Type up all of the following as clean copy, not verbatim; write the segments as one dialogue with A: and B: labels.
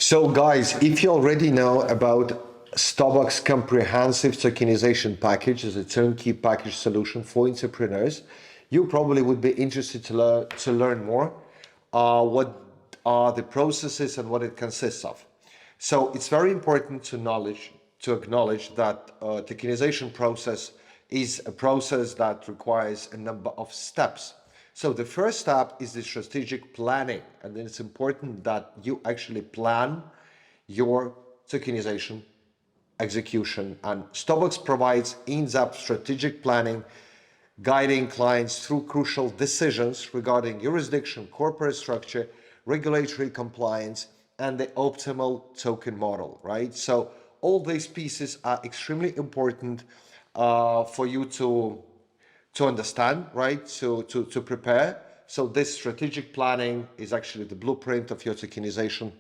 A: So guys, if you already know about Stobox comprehensive tokenization package as a turnkey package solution for entrepreneurs, you probably would be interested to learn more what are the processes and what it consists of. So it's very important to acknowledge that tokenization process is a process that requires a number of steps. So the first step is the strategic planning, and then it's important that you actually plan your tokenization execution. And Stobox provides in-depth strategic planning, guiding clients through crucial decisions regarding jurisdiction, corporate structure, regulatory compliance, and the optimal token model, right? So all these pieces are extremely important for you to understand, right? To prepare. So this strategic planning is actually the blueprint of your tokenization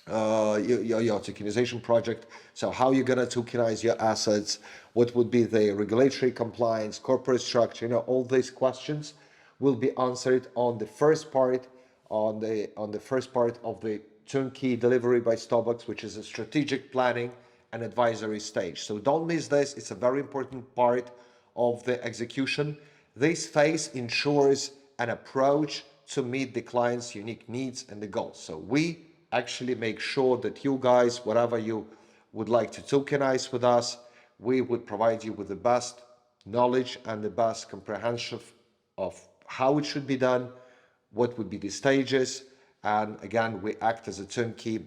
A: your tokenization project. So how you're going to tokenize your assets, what would be the regulatory compliance, corporate structure, all these questions will be answered on the first part, on the first part of the turnkey delivery by Stobox, which is a strategic planning and advisory stage. So don't miss this. It's a very important part of the execution. This phase ensures an approach to meet the client's unique needs and the goals. So we actually make sure that you guys, whatever you would like to tokenize with us, we would provide you with the best knowledge and the best comprehension of how it should be done, what would be the stages, and again, we act as a turnkey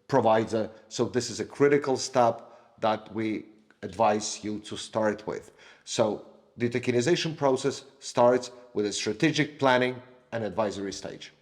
A: provider. So this is a critical step that we advise you to start with. So the tokenization process starts with a strategic planning and advisory stage.